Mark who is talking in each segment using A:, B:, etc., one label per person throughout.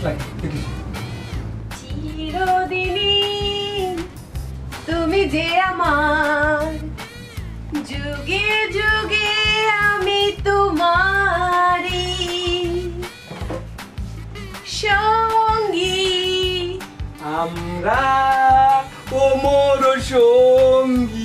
A: লাগে দেখিস
B: চিরদিনই তুমি যে আমার যুগে যুগে আমি তোমারি সঙ্গী
A: আমরা ওমর সঙ্গী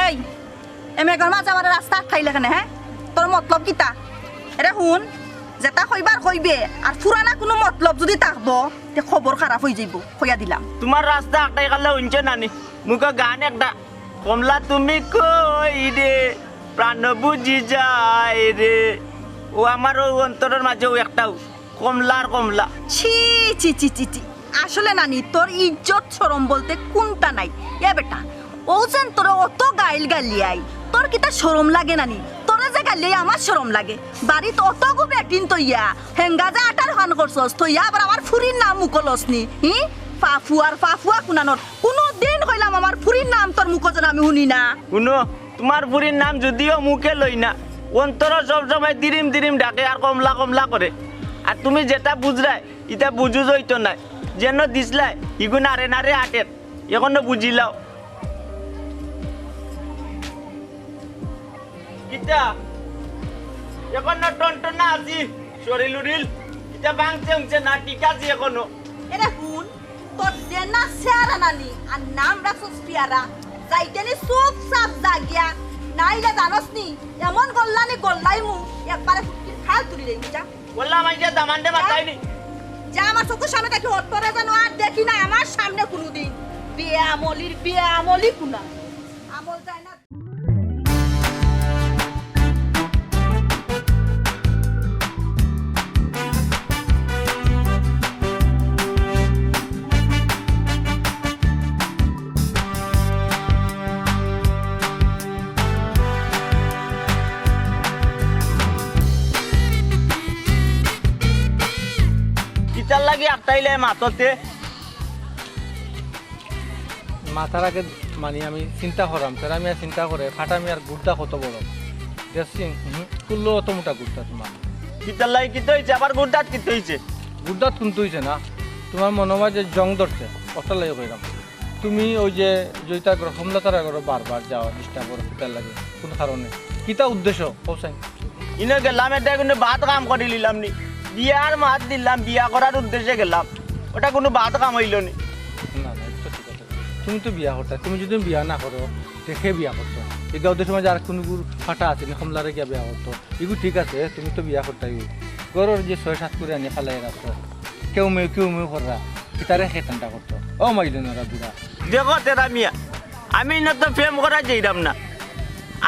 C: এই এমেগর মাঝ আমার রাস্তা খাইলে কেন হ্যাঁ তোর মতলব কিতা এরে শুন যেটা কইবার কইবে আর পুরানা কোনো মতলব যদি থাকবো তে খবর খারাপ হয়ে যাইব কইয়া দিলাম
D: তোমার রাস্তা একটাই কালে হইছে নানি মুখে গান একটা কমলা তুমি কই রে প্রাণ বুঝি যায় রে ও আমার ওই অন্তরের মাঝেও একটাও কমলার কমলা
C: ছি ছি ছি ছি ছি আসলে নানি তোর ইজ্জত শরম বলতে কোনটা নাই এ বেটা ও যেন তোর অত গাইল গালিয়াই তোর কিতা শরম লাগে নানি তোরা যে গালিয়াই আমার শরম লাগে বাড়িতে অত গো বেটিন তইয়া হেঙ্গা যে আটার হান করছস তইয়া আবার আমার ফুরির নাম মুকলসনি হি ফাফুয়া কুনানোর কোনো দিন কইলাম আমার ফুরির নাম তোর মুখ যেন আমি শুনি না
D: শুনো তোমার বুড়ির নাম যদিও মুখে লই না অন্তর সবসময় দিরিম দিরিম ডাকে আর কমলা কমলা করে আর তুমি যেটা বুঝলাই এটা বুঝু যাইতো না যেন দিসলাই ইগু নারে নারে আটের এখনো বুঝিলাও কিটা এখনো টনটনা আছি শরীর উড়িল এটা ভাঙছে উংছে না ঠিক আছে এখনো
C: এরে শুন তোর জেনা সেরা নানি আর নাম রাখছস পিয়ারা যাইতেনি চুপ চাপ জাগিয়া নাইলে জানস নি এমন গল্লানি গল্লাই মু একবারে ফুটকি খাল তুলি দেই যা
D: বললাম মাইজে দামান্ডে মাথায়নি
C: যা আমার চোখের সামনে দেখি অতরে যেন আর দেখি না আমার সামনে কোনোদিন বিয়ে আমলি কুনা আমল যায় না
D: কিতার লাগি আটটাইলে মাততে
A: মাথার আগে মানে আমি চিন্তা করাম তার আমি আর চিন্তা করে ফাটামি আর গুড়টা কত বড় দেখছি কুল্লো অত মোটা গুড়টা তোমার
D: কিতার লাগি কিতে হয়েছে আবার গুড়দাত কিতে হয়েছে
A: গুড়দাত কিন্তু হয়েছে না তোমার মনে হয় যে জং ধরছে অতটা লাগে কইরাম তুমি ওই যে জয়িতা কমলাতার আগে বারবার যাওয়া ডিস্টার্ব করো কিতার লাগে কোনো কারণে কিতা উদ্দেশ্য পৌঁছাই
D: ইনে গেলাম এটা কিন্তু ভাত কাম করে নিলাম নি বিয়ার মাত দিলাম বিয়া করার উদ্দেশ্যে গেলাম ওটা কোনো ভাত কাম হইল নি
A: না না এটা ঠিক আছে তুমি তো বিয়া করতে তুমি যদি বিয়া না করো দেখে বিয়া করতো এই গাঁদের সময় আর কোনো ফাটা আছে না কমলারে গিয়া বিয়া করতো এগুলো ঠিক আছে তুমি তো বিয়া করতে ঘরের যে 6-7 করে আনি ফালাই রাখতো কেউ মেয়ে কররা তারে খেতানটা করতো ও মাইলেনারা বুড়া
D: দেখো তেরা মিয়া আমি না তো প্রেম করা যাইলাম না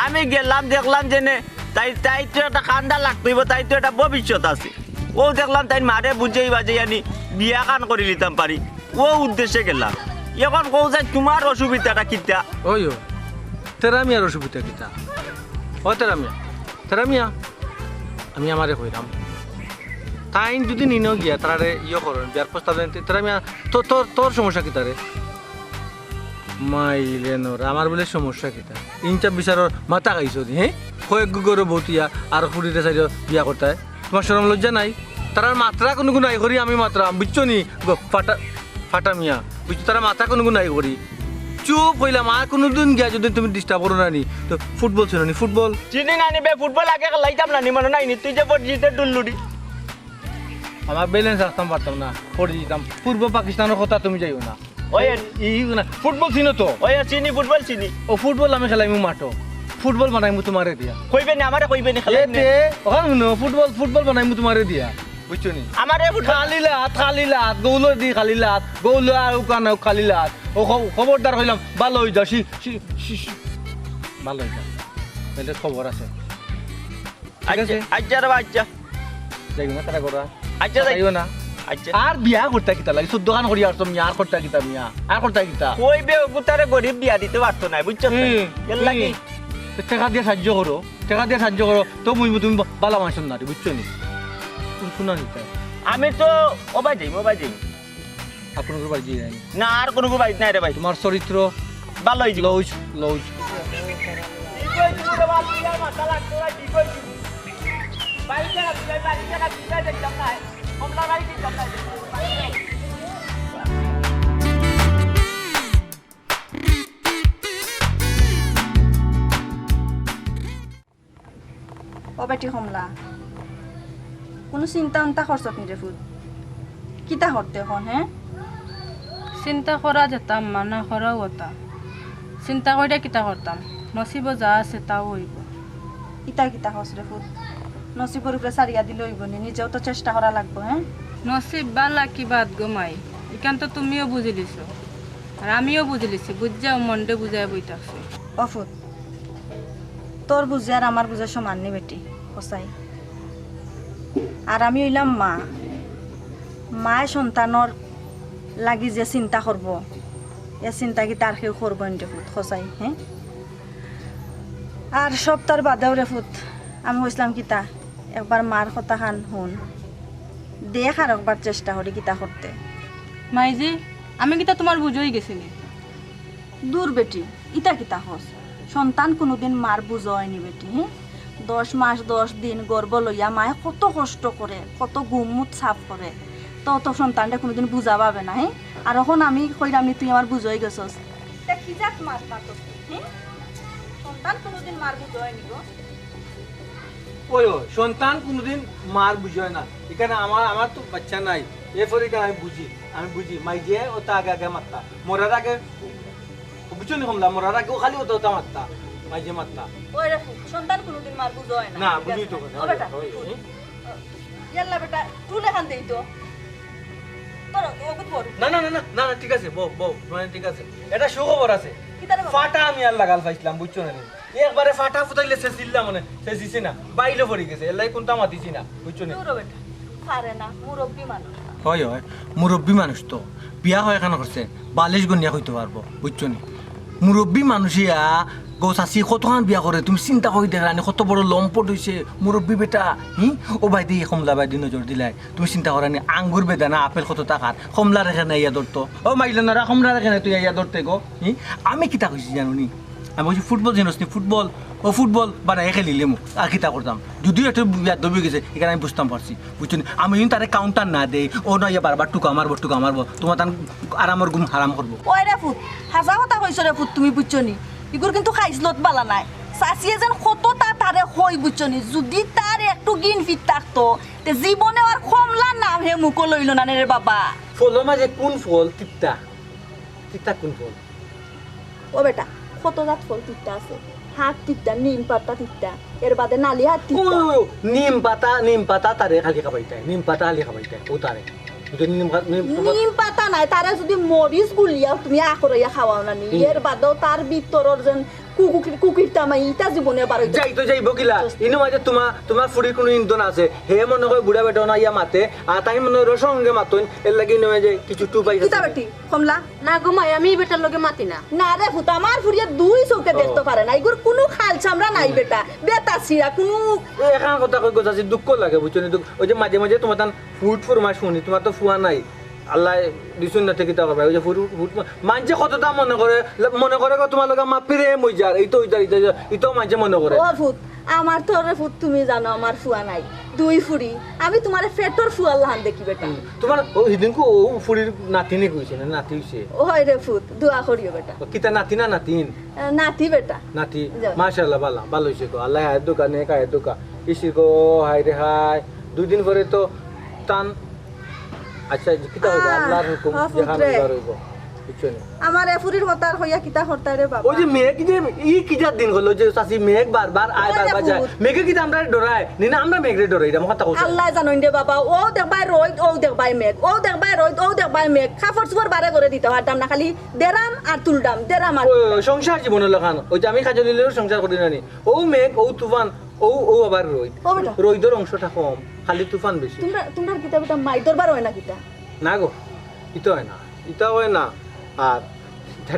D: আমি গেলাম দেখলাম যে তাই তো একটা কান্দা লাগতেইব তাই তো একটা ভবিষ্যৎ আছে ও দেখলাম তাই মারে বুঝেই বাজে আনি বিয়া কান করে নিতাম পারি ও উদ্দেশ্যে গেলাম এখন কৌ যে তোমার অসুবিধাটা কিতা
A: ওই তেরা মিয়ার অসুবিধা কিতা ও তেরা মিয়া আমি আমারে কইরাম তাই যদি নিনো গিয়া তারে করেন বিয়ার প্রস্তাব দেন তেরা মিয়া তোর সমস্যা কিতা রে মাইলেনর আমার বলে সমস্যা কিতা ইনচাপ বিচারর মাথা খাইছ হ্যাঁ কয়েক গরো বতিয়া আর ফুটিতে চাই বিয়া করতে তোমার শরম লজ্জা নাই তার মাত্রা কোনো গুণ নাই করি আমি মাত্রা বুঝছো নি ফাটা ফাটা মিয়া বুঝছো তারা মাত্রা কোনো গুণ নাই করি চুপ হইলাম আর কোনোদিন গিয়া যদি তুমি ডিস্টার্ব করো না নি তো ফুটবল ছিল নি ফুটবল
D: চিনি না নিবে ফুটবল আগে লাইতাম না নি মনে নাই নি তুই যে পরিচিত ডুল্লুডি
A: আমার ব্যালেন্স রাখতাম পারতাম না পড়ে দিতাম পূর্ব পাকিস্তানের কথা তুমি যাইও না
D: ওই
A: না ফুটবল চিনো তো
D: ওই চিনি ফুটবল চিনি
A: ও ফুটবল আমি খেলাইমু মাঠো ফুটবল বানাইমু তোমারে দিয়া
D: কইবে না আমারে কইবে না খেলে
A: ফুটবল ফুটবল বানাইমু তোমারে দিয়া বুঝছো নি
D: আমারে
A: খালি লাত গৌলো দি খালি লাত গৌলো আর কানা খালি লাত ও খবরদার হইলাম ভালো হই যাও ভালো হই যাও তাহলে খবর আছে ঠিক আছে
D: আচ্ছা রে আচ্ছা
A: যাইও না তারা করা
D: আচ্ছা
A: যাইও না
D: আচ্ছা
A: আর বিয়া করতে কিতা লাগে শুদ্ধ গান করি আর তুমি আর করতে কিতা মিয়া আর করতে কিতা
D: কইবে গুতারে গরিব বিয়া দিতে পারতো না বুঝছো এর লাগি
A: টাকা দিয়ে সাহায্য করো তো তুমি বালা মানুষ না বুঝছো নি শোনা নিতে
D: আমি তো ওবাই যাই
A: আপনার বাড়ি যাই
D: না আর কোনো বাড়ি নাই রে ভাই
A: তোমার চরিত্র
D: ভালোই
A: লউজ লউজ
C: ও বেটি কমলা কোনো চিন্তা উন্তা খরচত নিরে ফুল কিতা করতে এখন হ্যাঁ
E: চিন্তা করা যেতাম মানা করাও হতাম চিন্তা করে কিতা করতাম নসিব যা আছে তাও হইব
C: ইতা কিতা হস রে ফুল নসিবর উপরে সারিয়া দিলে হইব নি নিজেও তো চেষ্টা করা লাগবো হ্যাঁ
E: নসিব বালা কি বাদ গমাই এখান তো তুমিও বুঝি লিছ আর আমিও বুঝি লিছি বুঝাও মনডে বুঝাই বই থাকছি
C: অফুত তোর বুঝে আর আমার বুঝে সমান নি বেটি সঁচাই আর আমি হইলাম মা মায় সন্তানর লাগি যে চিন্তা করব এ চিন্তা কি তার কেউ করব রে ফুত সঁচাই হ্যাঁ আর সব তার বাদেও রে ফুত আমি কইসলাম কিতা একবার মার কথা খান শুন দেখ আর একবার চেষ্টা করি কিতা করতে
E: মাইজি আমি কিতা তোমার বুঝই গেছিনি
C: দূর বেটি ইতা কিতা হস সন্তান কোনোদিন মার বুঝ হয়নি বেটি হ্যাঁ 10 মাস 10 দিন গর্ভ লইয়া মায়ে কত কষ্ট করে কত গুমুত সাফ করে তো সন্তানটা কোনোদিন বুঝা পাবে না হ্যাঁ আর এখন আমি কইরাম তুই আমার বুঝই গেছস কি যাক মার মাতস হ্যাঁ সন্তান কোনোদিন মার বুঝ হয়নি গো
A: ওই সন্তান কোনোদিন মার বুঝায় না এখানে আমার তো বাচ্চা নাই এরপরে আমি বুঝি মাই যে ওটা আগে মারতা মরার আগে বুঝছো নি কমলা মরার আগে খালি ওটা মারতা মাই যে মারতা
C: ওই রে সন্তান কোনোদিন মার বুঝ হয় না
A: না বুঝি তো
C: ও বেটা ইয়াল্লা বেটা তুলে খান দেই তো তোর ওগুত বড়
A: না ঠিক আছে বউ মানে ঠিক আছে এটা সুখবর আছে
C: কিতারে বাবা
A: ফাটা আমি আর লাগাল পাইছিলাম বুঝছো না একবারে ফাটা ফুটাইলে শেষিল্লা মানে শেষিছি না বাইলে পড়ে গেছে এলাই কোনটা মাতিছি না বুঝছো না
C: দূর বেটা পারে না মুরব্বি মানুষ
A: হয় মুরব্বী মানুষ তো বিয়া হয় এখানে করছে বালিশ গনিয়া হইতে পারবো বুঝছো নি মুরব্বী মানুষিয়া গৌচাচি কতখান বিয়া করে তুমি চিন্তা করে দেখলানি কত বড় লম্পট হয়েছে মুরব্বী বেটা ও বাইদি কমলা বাইদি নজর দিলাই তুমি চিন্তা করানি আঙ্গুর বেদানা আপেল কত টাকার কমলা রেখে নাই ইয়া ধরতো ও মাইলানারা কমলা রেখে নাই তুই ইয়া ধরতে গো আমি কিতা কইছি জানুনি আমি বলছি ফুটবল জানোস নি ফুটবল বানাই খেলিলে মোক আর কিতা করতাম যদিও একটু বিয়া দবি গেছে এখানে আমি বুঝতাম পারছি বুঝছো নি আমি যদি তারে কাউন্টার না দেই ও না ইয়া বারবার টুকা মারবো তোমার তার আরামর গুম হারাম করবো
C: ওই রে ফুট হাজা কথা কইছ রে ফুট তুমি বুঝছো নি ইগুর কিন্তু খাইছলত বালা নাই চাচিয়ে যেন কতটা তারে হই বুঝছো নি যদি তার একটু গিন ফিট থাকতো তে জীবনে আর কমলা নাম হে মুখ লইল না রে বাবা
A: ফলের মাঝে কোন ফল তিতা কোন ফল
C: ও বেটা কত জাত ফল তিতা আছে হাত তিতা নিম পাতা তিতা এর বাদে নালি হাত তিতা
A: নিম পাতা তারে খালি খাবাইতাই নিম পাতা খালি খাবাইতাই ও তারে
C: নিম পাতা নাই তারা যদি মরিচ গুলিয়া তুমি আখরাইয়া খাওয়াও না নি এর বাদেও তার ভিতরের যেন কুকুর তামাই ইটা জীবনে বারো
A: যাইব কিলা ইনো মাঝে তোমার ফুড়ির কোনো ইন্ধন আছে হে মনে হয় বুড়া বেটা না ইয়া মাতে আর তাই মনে হয় রসঙ্গে মাতুন এর লাগি নয় যে কিছু টু পাই
C: কিতা বেটি কমলা
B: না ঘুমাই আমি বেটার লগে মাতি না
C: না রে ফুটা আমার ফুরিয়া দুই চোখে দেখতে পারে না এগুর কোনো খাল চামড়া নাই বেটা বেটা সিরা কোনো
A: এখান কথা কই গজাছি দুঃখ লাগে বুঝছো নি ওই যে মাঝে মাঝে তোমার তান ফুট ফরমাস শুনি তোমার তো ফুয়া নাই আল্লাহ দিছুন না থেকে তা করবে ওই যে ফুট মানছে কতটা মনে করে তোমার লগে মা প্রেম হই যার এই তো ইতো মানছে মনে করে
C: ও ফুট আমার তোরে ফুট তুমি জানো আমার ফুয়া নাই দুই ফুরি আমি তোমার পেটর ফুয়া লাহান দেখি বেটা
A: তোমার ও হিদিনকু ও ফুরির নাতিনে কইছে না নাতি হইছে
C: ও হয় রে ফুট দোয়া করিও বেটা
A: কিতা নাতি না নাতিন
C: নাতি বেটা
A: নাতি মাশাআল্লাহ ভালো হইছে তো আল্লাহ হায় দোকানে কায় দোকা ইসি গো হায় রে হায় 2 দিন পরে তো টান আচ্ছা কিতা হইব আল্লাহর হুকুম যেখানে হইব কিছু নেই
C: আমার এফুরির হতার হইয়া কিতা হরতা রে বাবা
A: ওই যে মেঘ যে ই কিটা দিন হলো যে চাচি মেঘ বারবার আয় বারবার যায় মেঘে কিটা আমরা ডরায় নিনা আমরা মেঘরে ডরাই এটা কথা কইছি
C: আল্লাহ জানোই রে বাবা ও দেখবাই রইদ ও দেখবাই মেঘ ও দেখবাই রইদ ও দেখবাই মেঘ খাফর সুপার বারে করে দিতে পারতাম না খালি দেরাম আর তুলদাম দেরাম আর
A: সংসার জীবনের লখান ওই যে আমি খাজলিলেও সংসার করি নানি ও মেঘ ও তুফান ও আবার রইদর অংশটা কম খালি তুফান বেশি
C: তোমরা কিতা কিতা মাই দরবার হয় না কিতা
A: না গো ইতো হয় না ইতা হয় না আর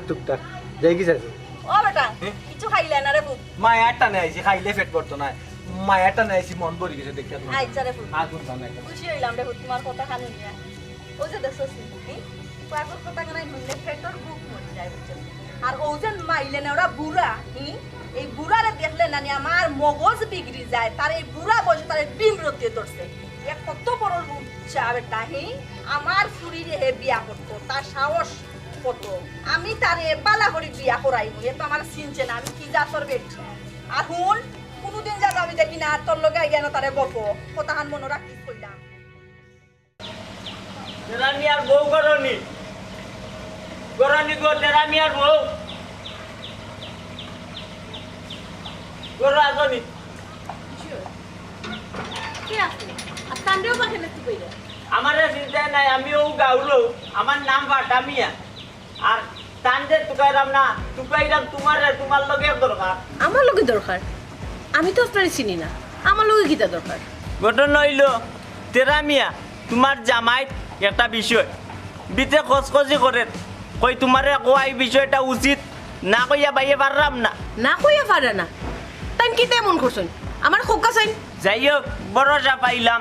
A: টুকটাক যাই কি আছে
C: ও বেটা কিছু খাইলে না রে বুক
A: মায়াটা নাই আইছি খাইলে পেট করতো না মায়াটা নাই আইছি মন ভরি গেছে দেখতে না
C: আইছা রে বুক
A: আগুন বানাই
C: খুশি হইলাম রে বুক তোমার কথা খানি নিয়া ও যে দেখছস নি পাগল কথা কানাই মনে পেটর বুক মরে যায় বুঝছ আর ও যে মাইলে না ওরা বুড়া এই বুড়ারে দেখলে নানি আমার মগজ বিগড়ি যায় তার এই বুড়া বয়সে তার ডিম রতে ধরছে এ কত বড় লুচ্চা বেটা আমার ফুরিরে হে বিয়া করতো তার সাহস কত আমি তারে বালা করে বিয়া করাইব এ তো আমার চিনছে না আমি কি যা করবে আর হুন কোনদিন যা আমি দেখি না তোর লগে আইয়া না তারে বলবো কথাহান মনে রাখিস কইলাম
D: তেরামি আর বউ করনি গো তেরামি আর বউ গরো আসনি
B: কি আছে আর কান্দেও পাখে না তুই কইরা
D: আমার চিন্তা নাই আমিও গাউলো আমার নাম বাটামিয়া আর তানদের তুকাইরাম না তুকাইরাম তোমার লগে দরকার
B: আমার লগে দরকার আমি তো আপনারে চিনি না আমার লগে কিটা দরকার
D: ঘটনা হইল তেরামিয়া তোমার জামাই একটা বিষয় বিতে খসখসি করে কই তোমারে কোয়াই বিষয়টা উচিত না কইয়া বাইয়ে পারলাম না
B: না কইয়া পারে না তাই কি তেমন করছেন আমার খোকা চাই
D: যাই হোক ভরসা পাইলাম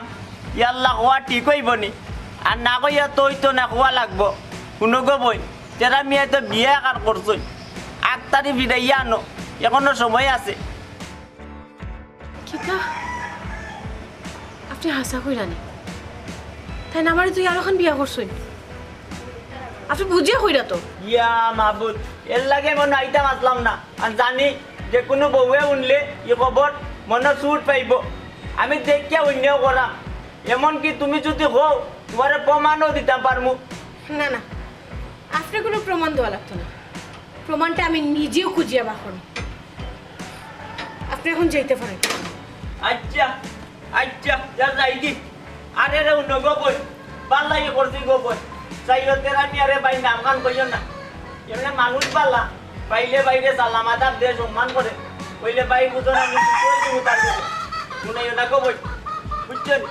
D: ইয়াল্লা কোয়া ঠিক হইব নি আর না কইয়া তৈ তো না কোয়া লাগবো কোনো গবই তেরামিয়া তো বিয়ে কার করছই 8 তারিখ বিদাইয়া আনো এখনো সময় আছে
B: কিটা আপনি হাসা কইরানি তাই না আমারে তুই আর এখন বিয়া করছই আপনি বুঝিয়া কইরা তো
D: ইয়া মাহবুদ এর লাগে মনে আইতাম আসলাম না আর জানি যে কোনো বউয়ে উনলে ই খবর মনে চুট পাইব আমি দেখিয়া অন্যও করাম এমনকি তুমি যদি হও তোমার প্রমাণও দিতাম পারমু
B: না না আপনি কোনো প্রমাণ দেওয়া লাগতো না প্রমাণটা আমি নিজেও খুঁজিয়া বাখন আপনি এখন যাইতে পারেন
D: আচ্ছা যা যাই দি আরে রে উন্ন গোবই পাল্লাই করছি গোবই চাইতের আমি আরে ভাই নাম গান কইও না এমনি মানুষ পাল্লা পাইলে বাইরে সালাম আদাব দিয়ে সম্মান করে কইলে ভাই বুঝো না আমি করে দিব তার শুনাইও না গোবই বুঝছেন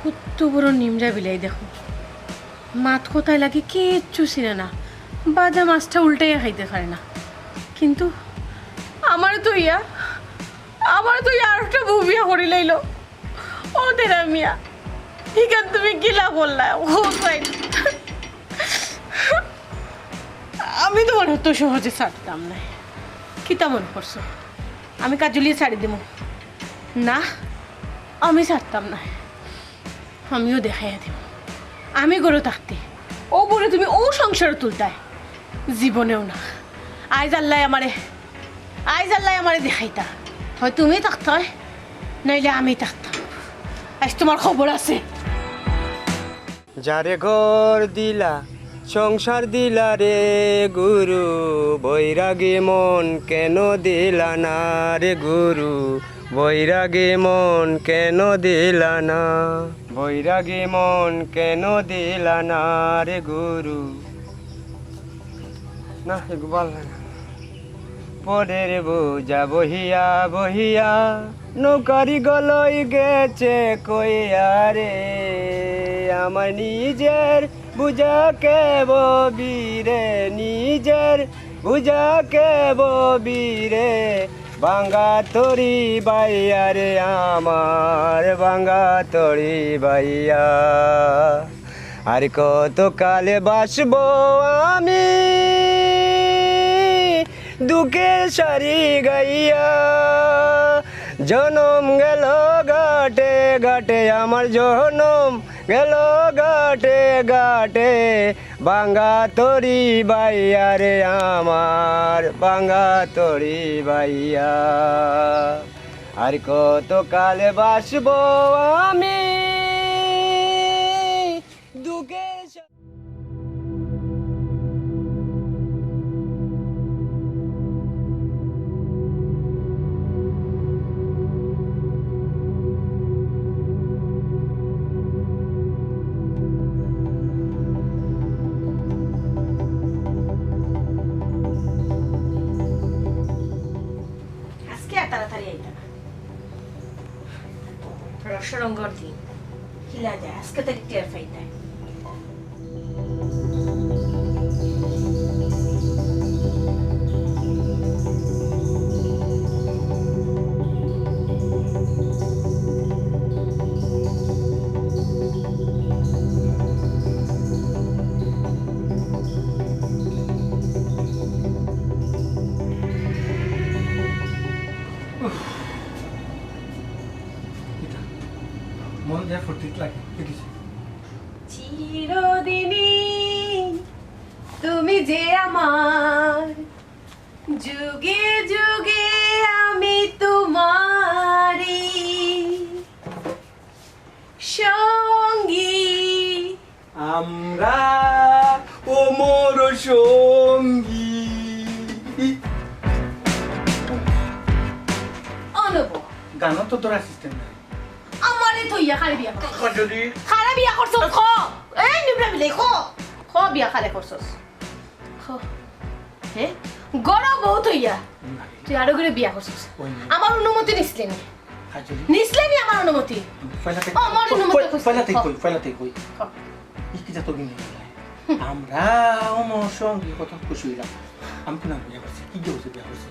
B: কত বড় নিমরা বিলাই দেখো মাত কোথায় লাগে কিচ্ছু চিনে না বাজা মাছটা উল্টাইয়া খাইতে পারে না কিন্তু আমার তো ইয়া আর একটা বুবিয়া করি লাইল ও তেরা মিয়া ঠিক আছে তুমি গিলা বললা ও সাইড আমি তো মনে তো সহজে ছাড়তাম না কি তেমন করছো আমি কাজুলিয়ে ছাড়ি দেব না আমি ছাড়তাম না আমিও দেখাইয়া দেব আমি গরু থাকতে ও বলে তুমি ও সংসারে তুলতায় জীবনেও না আইজ আল্লাহ আমারে দেখাইতা হয় তুমি থাকতে হয় নইলে আমি থাকতাম আজ তোমার খবর আছে
F: যারে ঘর দিলা সংসার দিলা রে গুরু বৈরাগী মন কেন দিলা না রে গুরু বৈরাগী মন কেন দিলা না বৈরাগী মন কেন দিলা না রে গুরু না একবার পরের বোঝা বহিয়া বহিয়া নৌকারি গলই গেছে কইয়া রে আমার নিজের বুঝাকে ববিরে নিজের বুঝাকে ববিরে বাঙ্গা তরি বাইয়া রে আমার বাঙ্গা তরি বাইয়া আর কত কালে বাসবো আমি দুঃখের সারি গাইয়া জনম গেল ঘাটে ঘাটে আমার জনম গেল ঘাটে ঘাটে বাঙ্গা তরি বাইয়া রে আমার বাঙ্গা তরি বাইয়া আর কত কালে বাসবো আমি দুঃখে
B: তাড়াতাড়ি আইতা রসরঙ্গর দিন হিলা যায় আজকে তারিখ টের পাইতাই
A: মন যা ফুর্তি লাগে দেখিস
B: চিরদিনই তুমি যে আমার যুগে যুগে আমি তোমারি সঙ্গী
A: আমরা ওমর সঙ্গী
B: অনুভব
A: গানও তো তোর অ্যাসিস্ট্যান্ট নাই
B: আমারে থইয়া খালি বিয়া
A: যদি
B: খালি বিয়া করছস খ এই নিবলা বিলে খ খ বিয়া খালি করছস খ হে গড় বউ থইয়া তুই আরো করে বিয়া করছস আমার অনুমতি নিছলি নি নিছলি নি আমার অনুমতি
A: ফাইলাতে
B: আমার অনুমতি
A: ফাইলাতে কই কি যা তো গিনি আমরা ওমর সঙ্গী কত খুশি হইলাম আমি কোন বিয়া করছি কি গেছে বিয়া করছি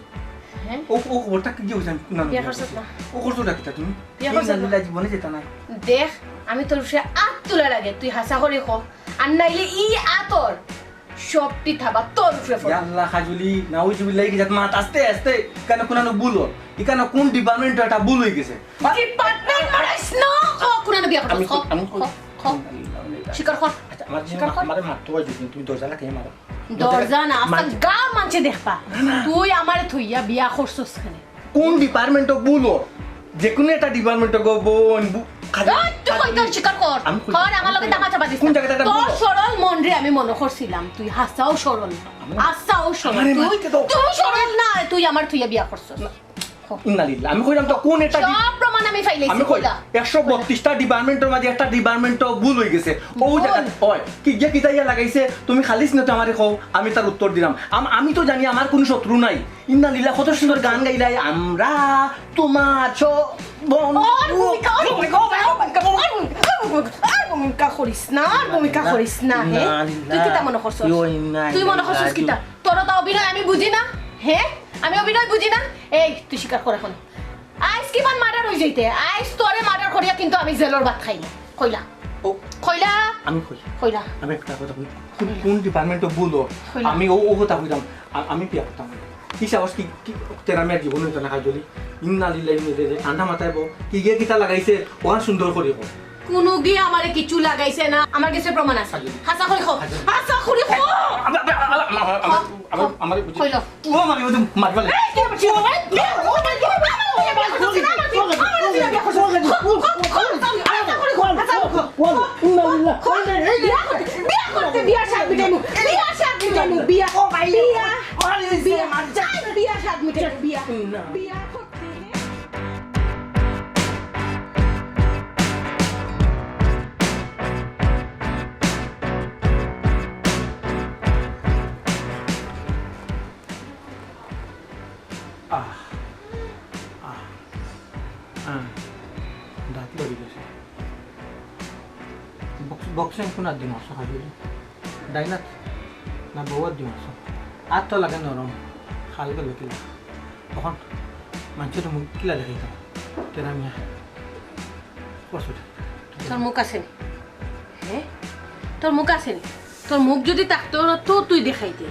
B: হ্যাঁ
A: ও ওটা কি গেছে আমি কোন
B: বিয়া করছস না
A: ও করছো ডাকিতা তুমি
B: বিয়া করছস
A: না জীবনে যেতা না
B: দেখ আমি তোর সে আত তোলার আগে তুই হাসা করে খ আর নাইলে ই আতর সবটি থাবা তোর উপরে ফটো
A: আল্লাহ খাজুলি নাউজুবিল্লাহ কি জাত মাত আস্তে আস্তে কেন কোনানো ভুলো ইকানো কোন ডিপার্টমেন্ট এটা ভুল হয়ে গেছে
B: ডিপার্টমেন্ট মারাইস না খ কোনানো বিয়া করছস খ শিকার কর
A: আমার মারতে হয় যদি তুমি দরজা লাগাই মারো
B: দরজা না আস্তা গা মানছে দেখবা তুই আমারে থইয়া বিয়া করছস খানে
A: কোন ডিপার্টমেন্ট ভুলো যে কোনো একটা ডিপার্টমেন্ট গো বোন
B: তুই কই তোর শিকার কর কর আমার লগে টাকা চাপা দিস
A: কোন জায়গাটা
B: তোর সরল মন রে আমি মনে করছিলাম তুই হাসাও সরল আসাও সরল তুই সরল না তুই আমার থইয়া বিয়া করছস
A: ইন্নালিল্লাহ আমি কইলাম তো কোন একটা
B: সব প্রমাণ আমি ফাইলাইছি
A: আমি কই 132টা ডিপার্টমেন্টের মাঝে একটা ডিপার্টমেন্ট ভুল হয়ে গেছে ও জায়গা হয় কি যে কিতাইয়া লাগাইছে তুমি খালিস না তো আমারে কও আমি তার উত্তর দিলাম আমি তো জানি আমার কোনো শত্রু নাই ইন্নালিল্লাহ কত সুন্দর গান গাইলাই আমরা তোমার
B: ভূমিকা করিস না ভূমিকা করিস না হে তুই কিতা মনে করছস তুই মনে করছস কিতা তোর তো অভিনয় আমি বুঝি না হে আমি অভিনয় বুঝি না এই তুই স্বীকার কর এখন আইস কিমান মার্ডার হয়ে যাইতে আইস তোরে মার্ডার করিয়া কিন্তু আমি জেলর ভাত খাই না কইলা
A: ও
B: কইলা
A: আমি
B: কইলা
A: আমি একটা কথা কই কোন ডিপার্টমেন্ট ভুলো আমি ও কথা কইলাম আমি পিয়া করতাম কি সাহস কি তেরা মেয়ের জীবন হইতো না কাজলি ইন্নালিল্লাহ ঠান্ডা মাথায় বো কি গিয়ে কিতা লাগাইছে ওখান সুন্দর করে হোক
B: কোনো গিয়ে আমারে কিছু লাগাইছে না আমার কাছে প্রমাণ আছে হাসা করে খো হাসা করে খো
A: আমার
B: কইলো
A: ও মানে ওদের মারবালে বক্সিং কোন দিন আসো হাজির ডাইনাত না বহুত দিন আসো আর তো লাগে নরম খাল গেল কি তখন মানুষের মুখ কিলা দেখাইতাম কেন আমি কষ্ট
B: তোর মুখ আছে নি? হ্যাঁ তোর মুখ আছে নি? তোর মুখ যদি থাকতো না তো তুই দেখাইতে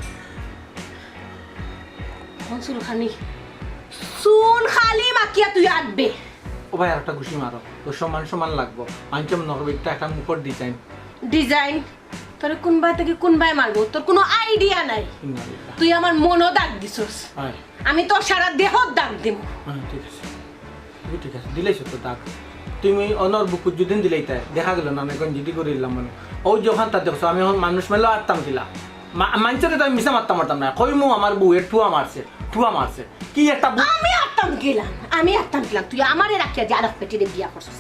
B: চুন খালি মাকিয়া তুই আটবে
A: ও ভাই আর একটা ঘুষি মারো তোর সমান সমান লাগবো পাঞ্চম নগরবিকটা একটা মুখর ডিজাইন
B: ডিজাইন তোর কোনবাই থেকে কোনবাই মারবো তোর কোনো আইডিয়া নাই তুই আমার মনও দাগ দিছস আমি তোর সারা দেহর দাগ দিব
A: ঠিক আছে ঠিক আছে দিলেইছ তো দাগ তুমি অনর বুকুর যদিন দিলেইতে দেখা গেল না আমি এখন জিডি করে দিলাম মানে ও যখন তা দেখছো আমি এখন মানুষ মেলো আটতাম কিলা মানুষের তো আমি মিশা মারতাম না কই মু আমার বউয়ের ঠুয়া মারছে কি একটা
B: আমি আটতাম গেলাম তুই আমারে রাখিয়া যে আরেক পেটিরে বিয়া করছিস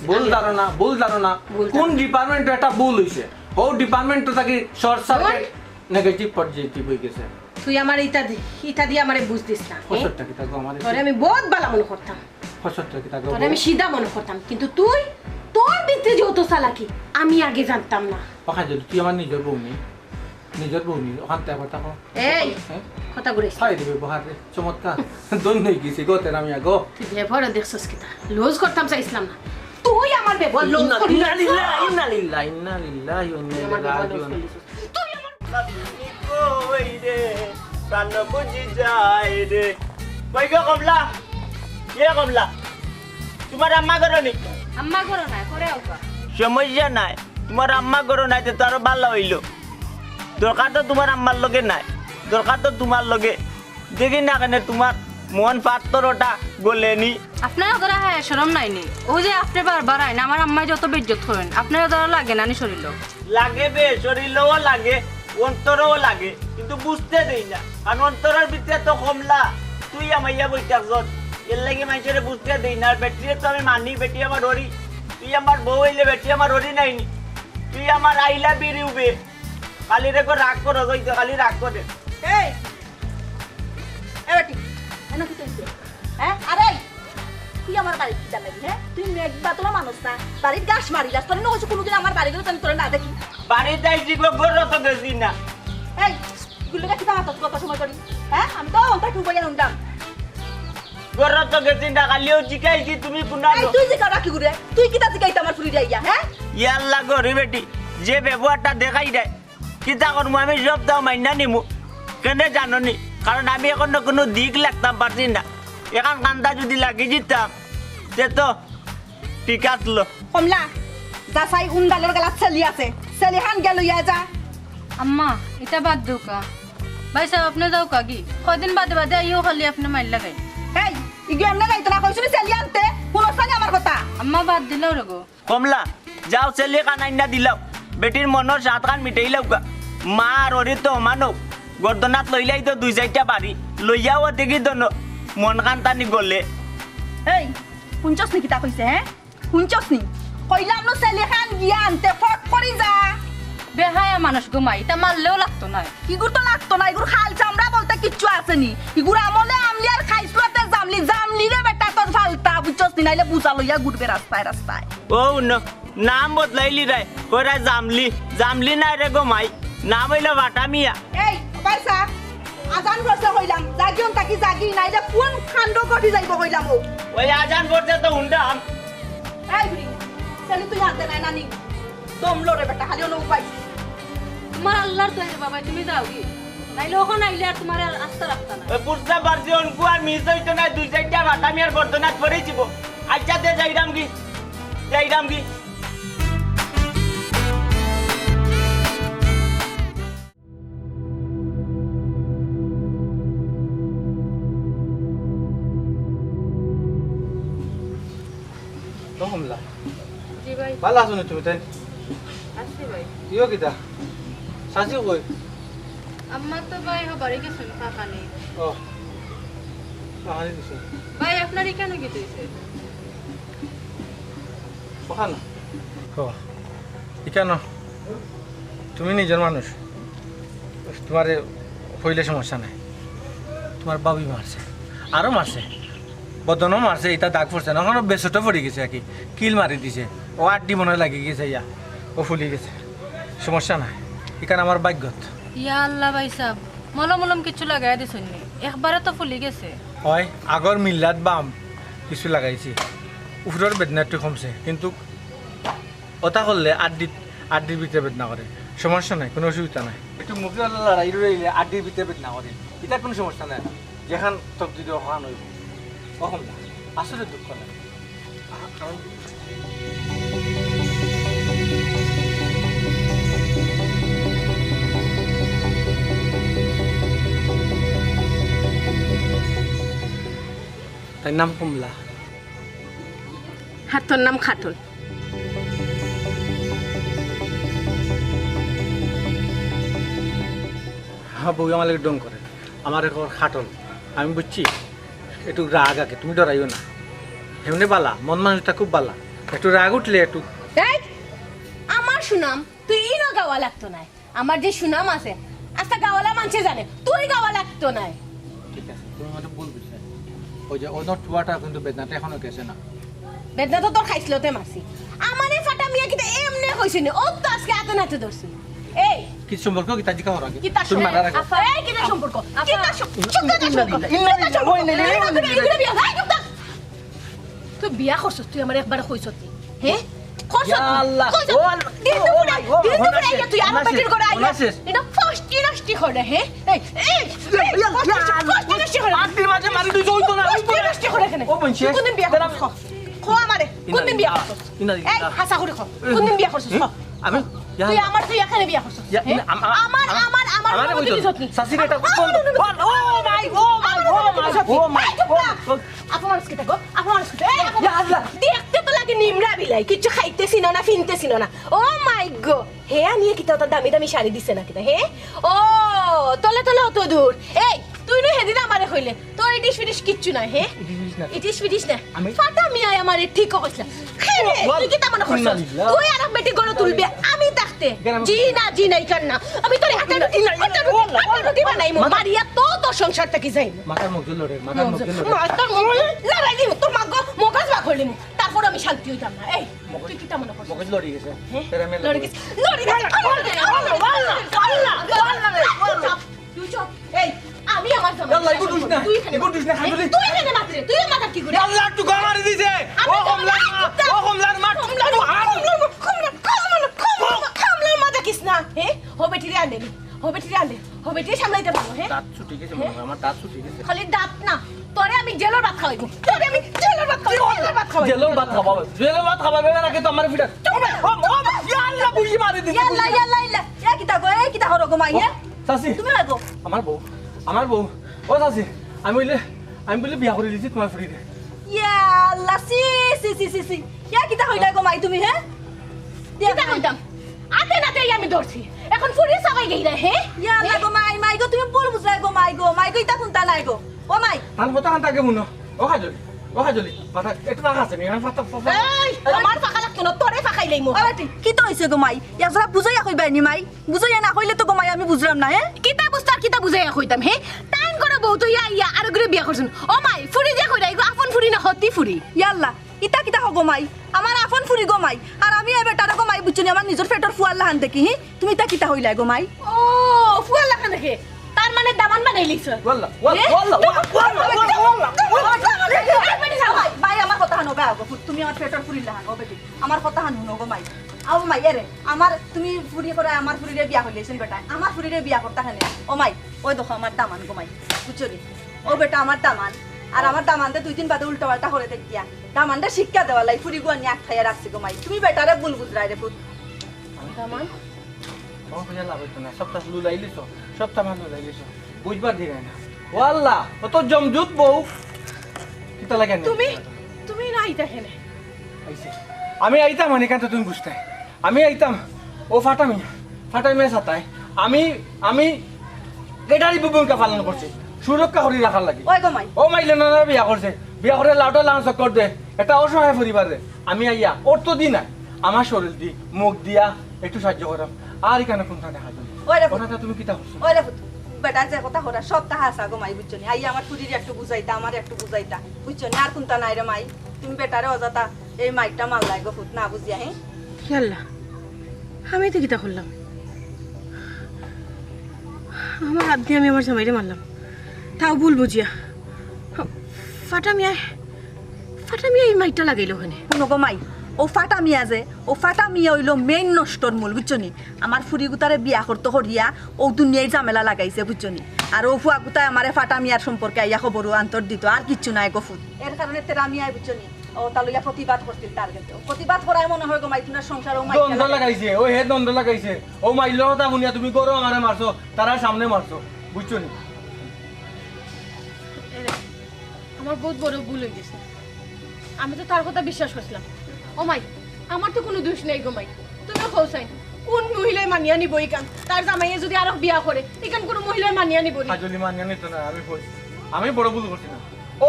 A: ভুল ধারণা কোন ডিপার্টমেন্টে একটা ভুল হইছে ও ডিপার্টমেন্টটা থাকি শর্ট সার্কিট নেগেটিভ পজিটিভ হয়ে গেছে
B: তুই আমার ইটা দিয়ে আমারে বুঝদিস না
A: ফসরটা কি তাগো আমারে
B: তোরে আমি বহুত ভালো মনে করতাম
A: ফসরটা কি তাগো
B: তোরে আমি সিধা মনে করতাম কিন্তু তুই তোর ভিতরে যত চালাকি আমি আগে জানতাম না
A: ওখান যদি তুই আমার নিজের বউ নি ওখান থেকে কথা কো
B: এই কথা বলিস
A: খাই দিবে বহারে চমৎকার দন হই গেছে গো তেরা আমি আগো
B: তুই ব্যবহার দেখছস কিতা লজ করতাম চাইছিলাম না তুই আমার ব্যবহার লজ করলি
A: ইন্না লিল্লাহি
B: তুই আমার
D: কই রে কান বুঝি যায় রে কই গো কমলা তোমার আম্মা করো নি
E: আম্মা করো না করে আউকা
D: সমস্যা নাই তোমার আম্মা করো নাই তো আরো ভালো হইলো দরকার তো তোমার আম্মার লগে নাই দরকার তো তোমার লগে দেখি না কেন তোমার মন পাত্রটা গলেনি
E: আপনারা ধরা হ্যাঁ শরম নাইনি ও যে আপনি বারবার আইন আমার আম্মাই যত বেজ্জত করেন আপনারা ধরা লাগে না নি শরীর
D: লাগে বে শরীরও লাগে অন্তরও লাগে কিন্তু বুঝতে দেই না কারণ অন্তরের ভিতরে তো কমলা তুই আমাইয়া বইতাছ এর লাগে মানুষের বুঝতে দেই না বেটিরে তো আমি মানি বেটি আমার হরি তুই আমার বউ হইলে বেটি আমার হরি নাইনি তুই আমার আইলা বেরিউবে কালি রেখো রাগ করো যাইতো খালি রাগ করে
C: এই বেটি এনে কি কইছে হ্যাঁ আরে তুই আমার বাড়ি কি জানাবি হ্যাঁ তুই মেঘবা তোলা মানুষ না বাড়ির গাছ মারিলাস তোর না হচ্ছে কোনোদিন আমার বাড়ি গেলে আমি তোর না দেখি
D: বাড়িতে আইছি গো গরো তো গেছি না
C: এই গুলো কি দাঁড়া তোর কত সময় করি হ্যাঁ আমি তো ওটা টু বইয়া উন্ডাম
D: গরো তো গেছি না খালিও জিকাইছি তুমি কোনা
C: এই তুই জিকা রাখি ঘুরে তুই কিটা জিকাইতা আমার ফুরি যাইয়া হ্যাঁ
D: ইয়াল্লা গরি বেটি যে ব্যবহারটা দেখাই দেয় কিতা করবো আমি সব দাও মাইনা নিমু কেন জানো নি কারণ আমি এখন কোনো দিক লাগতাম পারছি না এখন কান্দা যদি লাগি যেতাম সে তো ঠিক আসলো
C: কমলা যা সাই উন্ডালের গলা চলি আছে চলিহান গেল ইয়া যা
E: আম্মা এটা বাদ দৌকা ভাই সাহেব আপনি যাও কাকি কদিন বাদে আইও খালি আপনি মাইল লাগাই
C: এই ইগু এমনে যাইতো না কইছনি চলি আনতে কোন সানি আমার কথা
E: আম্মা বাদ দিলাও রগো
D: কমলা যাও ছেলে কানাইনা দিলাও বেটির মনের সাত খান মিটাই লাউকা মা আর ওরে তো মানব গর্দনাথ লইলাই তো 2-4টা বাড়ি লইয়াও দেখি তো মন কান টানি গলে
C: এই শুনছস নি কিতা কইছে হ্যাঁ শুনছস নি কইলাম ন চলিহান গিয়া আনতে ফট করি যা
E: বেহায়া মানুষ ঘুমাই তা মারলেও লাগতো না
C: ইগুর তো লাগতো না ইগুর খাল চামড়া বলতে কিচ্ছু আসেনি ইগুর আমলে আমলি আর খাইছুতে জামলি রে বেটা তোর ফালতা বুঝছস নি নাইলে বুঝা লইয়া ঘুরবে রাস্তায়
D: ও নাম বদলাইলি রে কইরা জামলি নাই রে গো মাই নাম হইলো বাটামিয়া
C: এই পয়সা আজান করছে কইলাম জাগিও তাকি জাগি নাইলে কোন খান্ড গঠি যাইব কইলাম
D: ওই আজান পড়তে তো হুন্ডাম
C: এই বুড়ি চলি তুই আনতে নাই নানি দমলো রে বেটা খালি অনু পাইছি
E: তোমার আল্লাহর তৈরি বাবা তুমি যাও কি নাইলে ওখানে আইলে আর তোমার আস্থা রাখতা না
D: ওই বুঝতে পারছি অনকু আর মিস হইতো না 2-4টা বাটামিয়ার গর্দনাথ পড়েছিব আচ্ছা দে যাইরাম কি
A: কমলা
E: জি ভাই
A: ভালো আছো না তুমি তাই
E: আসি ভাই
A: ইও কিতা সাসি কই
E: আম্মা তো ভাই বাড়ি গেছেন কাকা নেই
A: ও পাহাড়ি দিছে
E: ভাই আপনার কেন কি দিয়েছে
A: ওখানে ও কেন তুমি নিজের মানুষ তোমার হইলে সমস্যা নাই তোমার বাবি মারছে আরও মারছে বদনও মারছে এটা দাগ পড়ছে না ওখানে বেসটা পড়ে গেছে আর কি কিল মারি দিছে ও আড্ডি মনে লাগে গেছে ইয়া ও ফুলি গেছে সমস্যা নাই এখানে আমার ভাগ্যত
E: ইয়া আল্লাহ ভাই সাহেব মলম কিছু লাগাই দিছেন নি একবারে তো ফুলি গেছে
A: হয় আগর মিল্লাত বাম কিছু লাগাইছি উপরের বেদনা একটু কমছে কিন্তু ওটা করলে আড্ডির ভিতরে বেদনা করে সমস্যা নাই কোনো অসুবিধা নাই একটু মুখের লড়াই রইলে আড্ডির ভিতরে বেদনা করে এটা কোনো সমস্যা নাই যেখান তোর যদি ওখান হইব কখন না আসলে দুঃখ নাই কারণ তার নাম কমলা
B: আর তোর নাম খাটল।
A: হ্যাঁ বউ আমার একটু ডং করে আমার এখন খাটল আমি বুঝছি একটু রাগ আগে তুমি ডরাইও না এমনি বালা মন মানুষটা খুব বালা একটু রাগ উঠলে একটু
B: এই আমার সুনাম তুই ইনো গাওয়া লাগতো না আমার যে সুনাম আছে আচ্ছা গাওয়ালা মানছে জানে তুই গাওয়া লাগতো না
A: ঠিক আছে তুমি আমাকে ভুল বুঝছো ওই যে ওনার টুয়াটা কিন্তু বেদনাটা এখনো গেছে না
B: বেদনা তো তোর খাইছিলতে মারছি আমারে ফাটা মিয়া কিটা এমনে হইছে নি ও তো আজকে এত নাতে ধরছি এই
A: কি সম্পর্ক কি তাজিকা হওয়ার আগে
B: কি তার
A: তুমি মারা রাখো
B: আপা এই কি তার সম্পর্ক কি তার তুই বিয়া করছস তুই আমার একবার কইছস হ্যাঁ
A: ইয়া আল্লাহ ও
B: তুই আমার পেটের করে আইয়া এটা ফার্স্ট ইনাস্টি করে হ্যাঁ এই
A: আটটির মাঝে মারি তুই জইতো না
B: ইনাস্টি করে কেন
A: ও বঞ্চে
B: কোনদিন বিয়া করছস খো আমারে কোনদিন বিয়া করছস এই হাসা করে খো কোনদিন বিয়া করছস
A: আমি
B: তুই আমার তুই এখানে বিয়া করছস আমার
A: সাসির এটা
B: আপনার স্কিটা গো আপনার স্কিটা দেখতে তো লাগে নিমরা বিলাই কিছু খাইতেছি না ফিনতেছি না ও মাই গো হে আনিয়ে কিটা তো দামি দামি শাড়ি দিছে না কিটা হে ও তলে তলে অত দূর এই তুই নই হেদিন আমারে কইলে তোর ইটিস ফিটিস কিচ্ছু নাই হে ইটিস ফিটিস না ফাটা মিয়া আমারে ঠিক কইছলা খেলে তুই কি তামনা করছ তুই আর বেটি গড় তুলবি আমি দেখতে জি নাই কার না আমি তোর হাতে রুটি বানাই মারিয়া তো সংসারটা কি যাই
A: মাথার মুখ লড়ে মাথার মুখ
B: লড়াই দিব তোর মগজ বা করলিম তারপর আমি শান্তি হইতাম না এই তুই কি তামনা করছ
A: মগজ লড়ি গেছে
B: লড়ি গেছে তুই চুপ এই আমি আমার জামাই
A: আল্লাহ ইগো দুছনা
B: তুই এখানে মাত্রে তুই মাথা কি করে
A: আল্লাহ একটু গামারি দিছে ও কমলার মা
B: কমলার মাথা কিস না হে হবেটি রে আনবি হবেটি সামলাইতে পারবো হে
A: দাঁত ছুটি গেছে আমার দাঁত ছুটি গেছে
B: খালি দাঁত না তোরে আমি জেলের ভাত খাওয়াইব জেলের ভাত খাওয়াইব
A: জেলের ভাত খাওয়াবে না কি তো আমার ফিটা ইয়া আল্লাহ বুঝি মারি দিছে
C: ইয়াল্লা এ কিতা হরো গো মাইয়া
A: সাসি
C: তুমি লাগো
A: আমার বউ ও সাসি আমি বলে বিয়া করে দিছি তোমার ফ্রিতে
C: ইয়াল্লা সি ইয়া কিতা হইলা গো মাই তুমি হে
B: কিতা কইতাম আতে নাতে আমি ধরছি এখন ফুরি সবাই গই রে হে
C: ইয়াল্লা গো মাই গো তুমি বল বুঝাই গো মাই গো ইতা কোনটা নাই গো ও মাই
A: তান কথা কান্তাকে মুনো ও খাজলি মাথা একটু রাখা আছে নি ফাটা
B: এই আমার ফাকা লাগতো না তোরে ফাকাই লাইমু
C: ও বেটি কি তো হইছে গো মাই ইয়া জরা বুঝাইয়া কইবা নি মাই বুঝাইয়া না কইলে তো গো মাই আমি বুঝলাম না হে
B: কিতা বুঝাইয়া কইতাম হে টাইম করে বউ তো ইয়া আর গরে বিয়া করছন ও মাই ফুরি যে কইরা ইগো আপন ফুরি না হতি ফুরি
C: ইয়াল্লা ইতা কিতা হগো মাই আমার আপন ফুরি গো মাই আর আমি এ বেটার গো মাই বুঝছনি আমার নিজের পেটর ফুয়াল লাহান দেখি হি তুমি তা কিতা হইলা গো মাই
B: ও ফুয়াল লাগা দেখে তার মানে দামান বানাই লিছ
A: ওয়াল্লাহ
C: মাই আমার কথা হানো গা গো তুমি আমার পেটর ফুরি লাহান ও বেটি আমার কথা হানো গো মাই আও মাই এরে আমার তুমি ফুরি করে আমার ফুরিরে বিয়া হইলেছেন বেটা আমার ফুরিরে বিয়া করতা খানে ও মাই ওই দেখো আমার দামান গো মাই বুঝছনি ও বেটা আমার দামান আর আমার দামানতে 2-3 বাদে উল্টা পাল্টা করে দেখিয়া দামানটা শিক্ষা দেওয়া লাই ফুরি গো নিয়া খাইয়া রাখছি গো মাই তুমি বেটারে ভুল বুঝরাই রে পুত
B: দামান
A: ও কইয়া লাভ হইতো না সপ্তাহ লুলাইলিছো সপ্তাহ মান লুলাইলিছো বুঝবার দিবে না ওয়াল্লাহ ও তো জমজুত বউ কিতা লাগে না
B: তুমি নাই দেখেনে
A: আইছে আমি আইতাম মানে কেন তুমি বুঝতে আমি আইতাম ও ফাটামি সাতায় আমি কেটারি ভূমিকা পালন করছি সুরক্ষা করে রাখার লাগে
C: ওই গো মাই
A: ও মাইলে না বিয়া করছে বিয়া করে লাউটা লাঞ্চ কর দে এটা অসহায় পরিবারে আমি আইয়া ওর তো দি না আমার শরীর দি মুখ দিয়া একটু সাহায্য করাম আর এখানে কোনটা দেখা যাবে
C: ওই রে
A: কথাটা তুমি কিতা করছো
C: ওই রে বেটার যে কথা হরা সব তাহা আসা গো মাই বুঝছনি আই আমার ফুরির একটু বুঝাইতা আমার একটু বুঝাইতা বুঝছনি আর কোনটা নাই রে মাই তুমি বেটারে অজাতা এই মাইকটা মারলাই গো ফুট না বুঝিয়া হে
B: ইয়াল্লা আমি তো কিতা করলাম আমার হাত দিয়ে আমি আমার জামাইরে মারলাম তাও ভুল বুঝিয়া ফাটা মিয়া ফাটা মিয়া এই মাইটা লাগাইলো ওখানে
C: কোনো গো মাই ও ফাটা মিয়া যে ও ফাটা মিয়া হইল মেইন নষ্টর মূল বুঝছনি আমার ফুরি গুতারে বিয়া করতে হরিয়া ও দুনিয়ায় ঝামেলা লাগাইছে বুঝছনি আর ও ফুয়া গুতায় আমারে ফাটা মিয়ার সম্পর্কে আইয়া খবরও আন্তর দিত আর কিচ্ছু নাই গো ফুট এর কারণে তেরা মিয়াই বুঝছনি ও তালুয়া প্রতিবাদ করছিল তার কাছে প্রতিবাদ করাই মনে হয় গো মাই তোমার সংসার ও মাই
A: দ্বন্দ্ব লাগাইছে ও হে দ্বন্দ্ব লাগাইছে ও মাইলের কথা শুনিয়া তুমি করো আমারে মারছো তারা সামনে মারছো বুঝছো নি
B: আমার বহুত বড় ভুল হয়ে গেছে আমি তো তার কথা বিশ্বাস করছিলাম ও মাই আমার তো কোনো দোষ নেই গো মাই তুমি কৌসাই কোন মহিলায় মানিয়া নিব এই কান তার জামাইয়ে যদি আরো বিয়া করে এখান কোনো মহিলায় মানিয়া নিব না
A: আজলি মানিয়া নিত না আমি বড় ভুল করছি না ও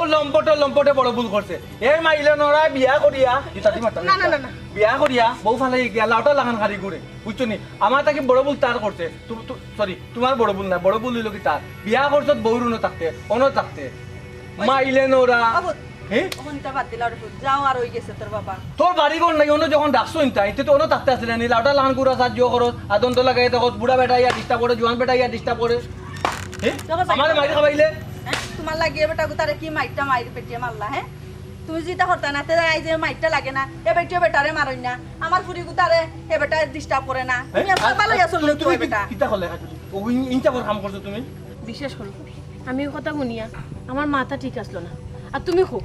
A: লম্পটে বড় ভুল করছে এ মাইলে নরা বিয়া করিয়া ইতাতি মাতা
B: না না না না
A: বিয়া করিয়া বউ ফালে গিয়া লাউটা লাগান খারি করে বুঝছো নি আমার তাকে বড় ভুল তার করছে সরি তোমার বড় ভুল না বড় ভুল হইল কি তার বিয়া করছ বউর ন থাকতে অন থাকতে মাইলে নরা
C: ওখানটা বাদ দিলা রে যাও আর হই গেছে তোর বাবা
A: তোর বাড়ি ঘর নাই অন্য যখন ডাকছো ইনতাই তো অন্য থাকতে আসলে নি লাউটা লাগান করে সাহায্য করো আদন্ত লাগাই দেখো বুড়া বেটা ইয়া ডিস্টার্ব করে জোয়ান বেটা ইয়া ডিস্টার্ব করে আমার মাইরে খাবাইলে
C: তোমার লাগিয়ে বেটা গুতারে কি মাইটটা মাইর পেটিয়ে মারলা হ্যাঁ তুমি যেটা করতা না তেরা এই যে মাইটটা লাগে না এ বেটিও বেটারে মারই না আমার ফুরি গুতারে এ বেটা ডিস্টার্ব করে না তুমি আমার ভালো আছো তো বেটা
A: কিটা হলে ও ইনটা বড় কাম করছো তুমি
B: বিশ্বাস করো আমি ও কথা শুনিয়া আমার মাথা ঠিক আসলো না আর তুমি খো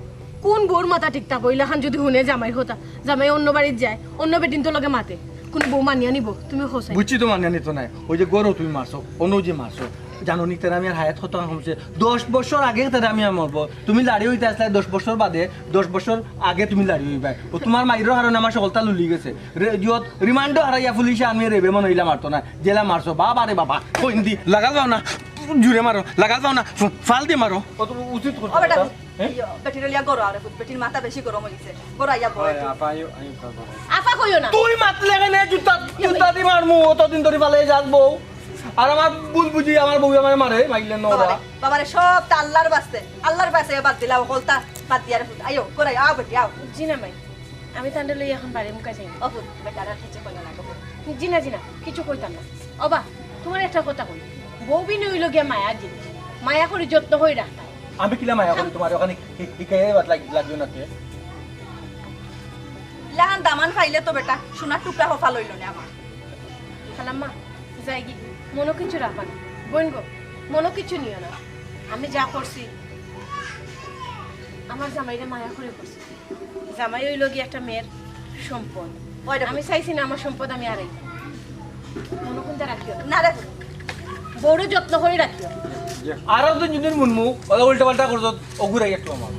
B: কোন বউর মাথা ঠিক থাকো ইলাখান যদি শুনে জামাই হতা জামাই অন্য বাড়িতে যায় অন্য বেটিন তো লগে মাতে কোন বউ মানিয়া নিব তুমি হোসাই
A: বুঝছি তো মানিয়া নিত নাই ওই যে গরু তুমি মারছো অন্য যে মারছো জানো নি তেরা আমি আর হায়াত হতো হচ্ছে 10 বছর আগে তেরা আমি মরবো তুমি লাড়ি হইতে আসলে 10 বছর বাদে 10 বছর আগে তুমি লাড়ি হইবা ও তোমার মাইরের কারণে আমার সকলটা লুলি গেছে যত রিমান্ডো হারাইয়া পুলিশে আমি রেবে মন হইলা মারতো না জেলা মারছো বাবা রে বাবা কই হিন্দি লাগাল দাও না জুড়ে মারো লাগাল দাও না ফাল দিয়ে মারো কত উচিত
C: ও বেটা বেটির লিয়া গরো আরে বেটির মাথা বেশি গরম হইছে গরাইয়া বয়
B: আপা কইও না
A: তুই মাতলে কেন জুতা দি মারমু অতদিন ধরে ফালে যাবো আর আমার বুল বুঝি আমার বউ আমার মারে মাইলে নরা
C: বাবারে সব তা আল্লাহর বাসে বাদ দিলা হলতা বাদ দিয়ার ফুট আইও গরাই আও বেটি আও
B: জি না মাই আমি তান্ডে লই এখন বাড়ি মুকা যাই
C: ও ফুট বেটারা কিছু কইলা না গো
B: জি না কিছু কইতাম না অবা তোমার একটা কথা কই বউ বিনে হইল গিয়া মায়া জিনিস মায়া করে যত্ন হই রাখতা
A: আমি কিলা মায়া করি তোমার ওখানে হিকায়ে বাত লাগবে না তে
C: লাহান দামান খাইলে তো বেটা সোনার টুকরা হফা লইল না আমার
B: খালাম্মা যাই কি মনো কিছু রাখবা না বোন গো মনো কিছু নিও না আমি যা করছি আমার জামাইরে মায়া করে করছি জামাই হইল গিয়ে একটা মেয়ের সম্পদ আমি চাইছি না আমার সম্পদ আমি আড়াই মনো কোনটা রাখিও
C: না রে
B: বড় যত্ন করে রাখিও
A: আর তো যদি মুনমু ওলা উল্টা পাল্টা করছো ওগুরাই একটু আমার